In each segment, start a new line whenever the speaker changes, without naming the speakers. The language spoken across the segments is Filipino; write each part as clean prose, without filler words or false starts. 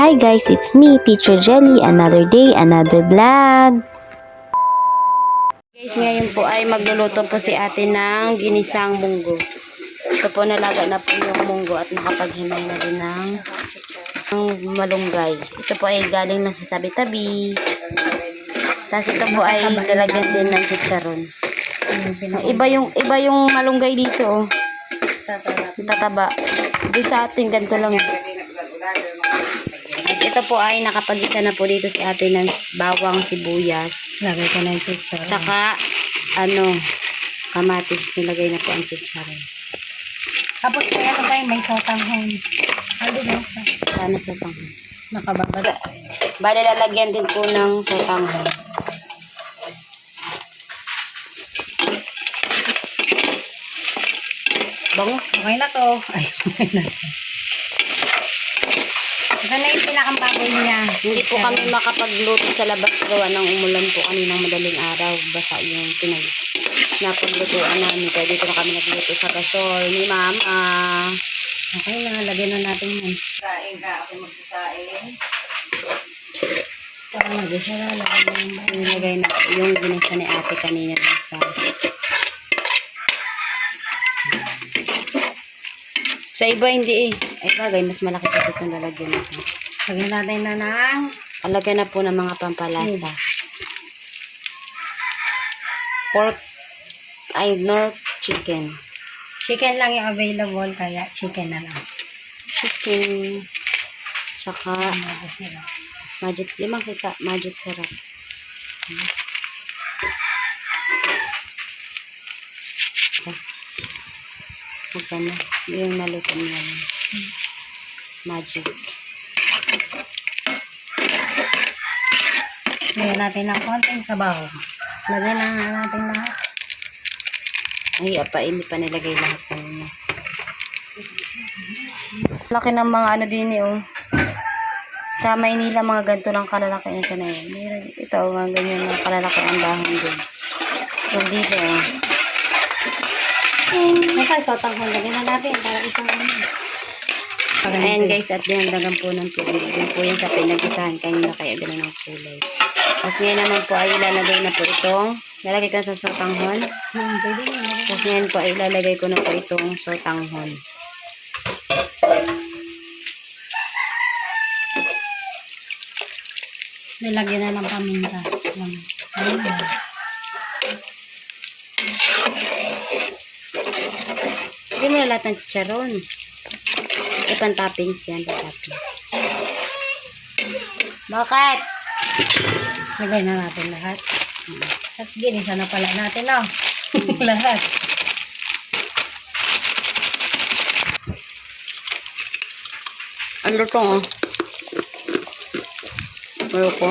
Hi guys, it's me, Teacher Jelly. Another day, another vlog. Guys, ngayon po ay magluluto po si ate ng ginisang munggo. Ito po, nalaga na po yung munggo at nakapaghimay na din ng malunggay. Ito po ay galing na sa tabi-tabi. Tapos ito po ay lalagyan din ng chicharon. Iba yung malunggay dito, oh. Tataba. Dito sa atin, ganito lang. Ito po ay nakapagisa na po dito si ate ng bawang, sibuyas. Lagay ko na yung chicharon. Tsaka, kamatis. Nilagay na po ang chicharon.
Tapos kaya ito tayo may sotanghon. Ano ba?
Sana sotanghon.
Nakababad.
Bale, lalagyan din po ng sotanghon. Bango.
Okay na to. Ay, okay na to. Ito na yung pinakang-baboy niya.
Hindi po kami makapagluto sa labas gawa ng umulan po kaninang madaling araw. Basa yung napaglutuan namin. Kaya dito na kami nagluto sa gasol ni Mama.
Okay na, lagyan na natin yan.
Kain ka, ako magsasain.
Para mag-isa na, lagyan na yung
Nilagay na po yung ginisa ni ate kanina dun sa iba hindi eh. Ay bagay, mas malaki kasi itong lalagyan natin.
lagyan natin na ng
Alagyan na po ng mga pampalasa. Pork, nor chicken.
chicken lang yung available, kaya chicken na lang.
Chicken, tsaka magic, limang kita, magic sarap. Magkano? Yung naluto niya. Magic.
Lagyan natin ng konting sabaw. Lagyan na natin lahat.
Ay, hindi pa nilagay lahat ng laki ng mga din oh. Sa Maynila, mga ganito lang kalalaki na ito na yun. Ito, mga ganyan na kalalaki ang dahon din. So, dito, oh.
Nasa sotanghon, lagyan na natin para isang
Ayan guys, at dinagdagan po ng tubig. Yun po yan sa pinag-isahan kanina, kaya gano'n ang kulay. Tapos ngayon naman po ay ilalagay na po itong, lalagay ko na sa sotanghon.
Pwede na.
Tapos ngayon po ay ilalagay ko na po itong sotanghon.
Nilagyan na ng paminta. Ayun na.
Hindi mo na lahat ng chicharon. Pan-toppings yan. Pan-toppings. Bakit?
Lagay na natin lahat. At ginisa na pala natin, no? Lahat.
Ano to, oh? Ano ko?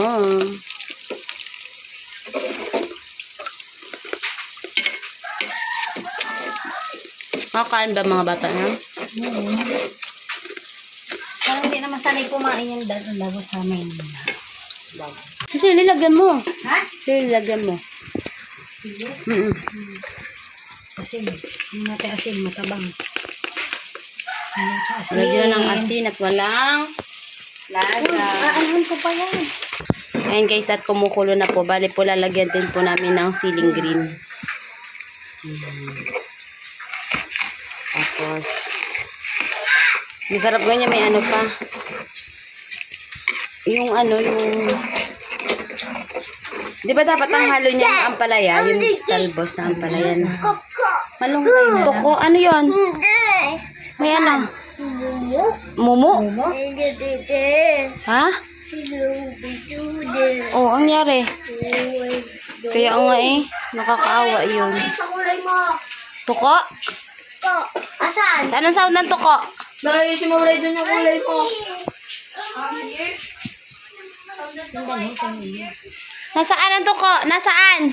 Makakain ba mga bata na?
Parang hindi naman sanay kumain yung lago sa amin.
Kasi nilagyan mo.
Ha?
Nilagyan mo.
Sige.
Mm-mm.
Asin. Yung natin asin, matabang. Asin.
Lagyan na ng asin at walang lasa.
Aanhan ko pa yan.
Ayan guys, at kumukulo na po. Bali po, lalagyan din po namin ng siling green. Tapos, masarap ganyan, may ano pa. Yung di ba dapat ang halo niya yung ampalaya? Yung talbos na ampalaya na.
Malunggay na lang.
Toko, ano yun? May ano? Mumu? Ha? Oo, ang nangyari. Kaya nga nakakaawa yun.
Sa kulay mo.
Tuko?
Ko. Asan?
Saan ang sound ng tuko?
Lagi si Mawalay dun yung kulay ko.
Nasaan ang tuko? Nasaan?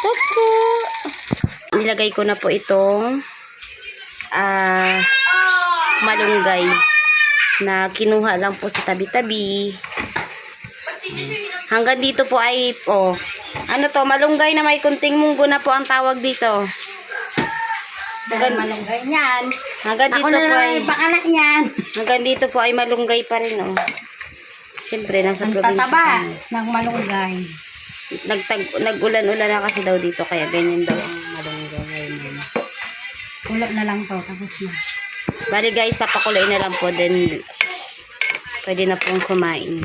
Tuko. Nilagay ko na po itong malunggay na kinuha lang po sa tabi-tabi. Hanggang dito po ay ano to, malunggay na may kunting munggo na po ang tawag dito.
Dahil malunggay niyan.
Hanggang
Ako
dito
na
po
lang
ay,
yung pakala niyan.
hanggang dito po ay malunggay pa rin, oh. Siyempre, nasa
Ang
probinsya
tataba
kami.
ng malunggay.
Nag-ulan-ulan na kasi daw dito, kaya ganyan daw ang malunggay ngayon.
Ulo na lang to, tapos na.
Bali guys, papakuluin na lang po, then pwede na pong kumain.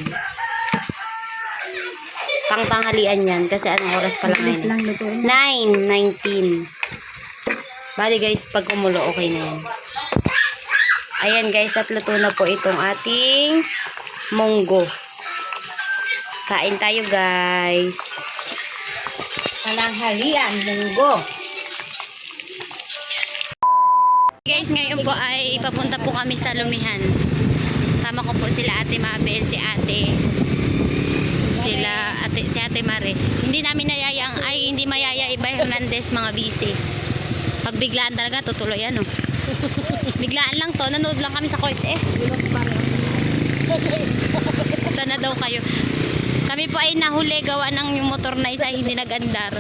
Pang tanghalian yan, kasi anong oras pa lang
Bilis
ngayon?
lang lutuin.
9:19. Bali guys, pag kumulo, okay na yan. Ayan guys, at luto na po itong ating munggo. Kain tayo guys.
Palanghalian, munggo.
Guys, ngayon po ay papunta po kami sa Lumihan. Sama ko po sila Ate Mabel, si Ate. Si Ate Mare. Hindi namin hindi mayaya iba Hernandez, mga busy. Pag biglaan talaga, tutuloy yan, oh. Biglaan lang to, nanood lang kami sa court, eh. Sana daw kayo. Kami po ay nahuli, gawa ng yung motor na isa hindi nag-andar.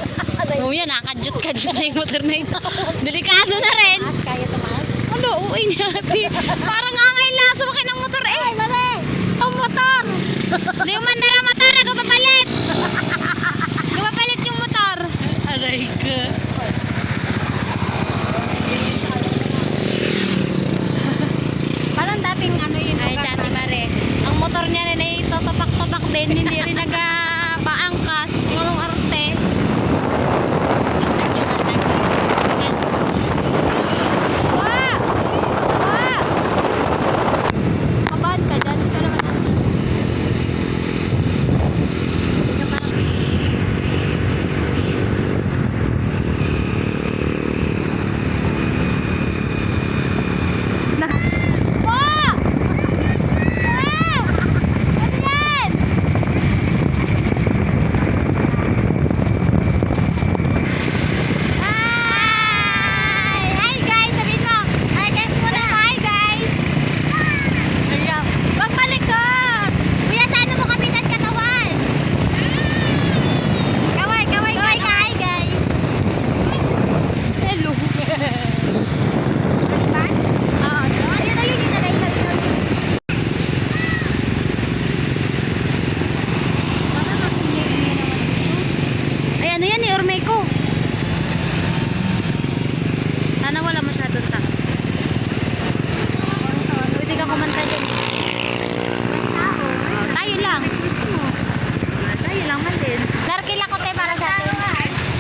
Oo yan, nakakadyot-kadyot na yung motor na ito. Delikado na rin.
Kaya tumaas?
Ano, uwi niya, ate. Parang nga ngayon lang sumakay ng motor, eh. Ay, mali. Ang motor. Hindi yung mandara motor, nagpapalit. Nagpapalit yung motor. Aray ka.
Parang dating ano yun.
Ay, Ate Mare. Ang motor niya rin ay totopak-topak din. Hindi rin nagpaangkas. Walang arte. Wah! Wah! Kabahan ka dyan. Hindi ka naman natin. Wah! Wah! Ano yan? Hi! Hi guys! Sabihin mo! Hi guys muna! Hi guys! Ayan. Wag malikot! Kuya, saan mo kapitan katawan? Kaway! Kaway! Kaway ka! Hi guys! Hello! Oo. Yun na yun! Yun na yun! Ay, ano yan eh, Ormeco. Sana wala masyadong tao. Pwede ka kumanta dyan. Oh, tayo lang. Tayo lang man din. Narkila ko tayo para sa atin.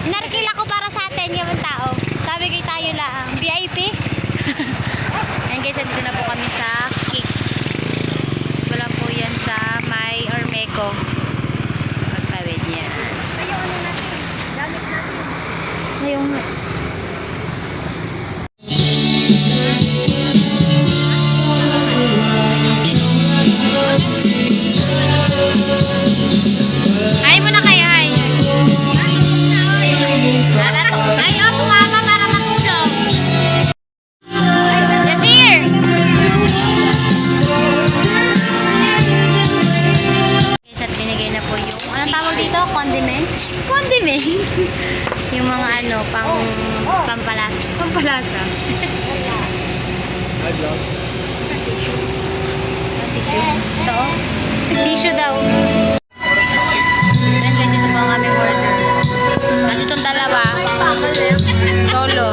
Narkila ko para sa atin, yung tao. Sabi kay tayo lang. VIP? Ayan guys, dito na po kami sa Kik. Wala po yan sa may Ormeco. Pagtawid niya.
Kayo ano natin? Gamit natin.
Ayun nga. Hi muna kayo, hi. Ay, oh, sumama para matulog. Jasir! Guys, at binigay na po yung, anong tawag dito? Condiments? Condiments? Yung mga ano, pampalasa. Pampalasa. Ito, oh. Tissue daw. Ayan guys, ito po ang aming order. At itong dalawa, solo.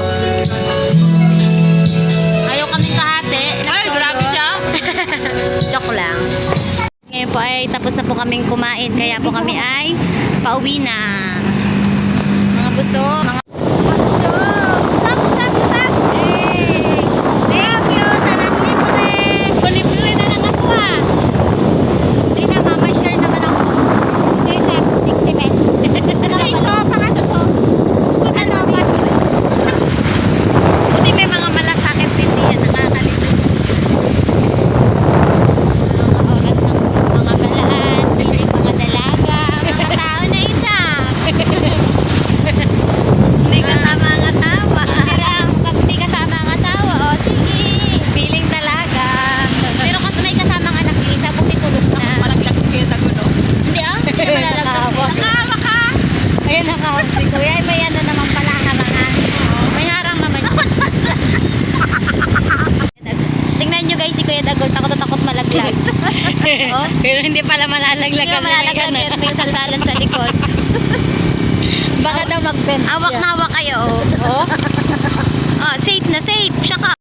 Ayaw kaming kahati. Ay, grabe siya. Joke lang. Ngayon po ay tapos na po kaming kumain. Kaya po kami ay pauwi na. Mga buso. Mga buso. Busak, busak, busak. Hey. Thank you. Sarang libre. Libre na lang ako ah. Hindi na mama, share naman ako. Share siya. 60 pesos. Ay, ito. Pangato to. Ano ba? Buti may mga malasakit din yan. Nakakalimutan. Mga oras ng mga galaan. Hindi mga dalaga. Mga tao na isa. Oh,
Pero hindi pala malalaglag.
hindi ka malalaglag at may sandalan sa likod.
Baka daw mag-bend
Hawak na hawak kayo, oh.
Oh?
Ah, safe na safe. Siya ka.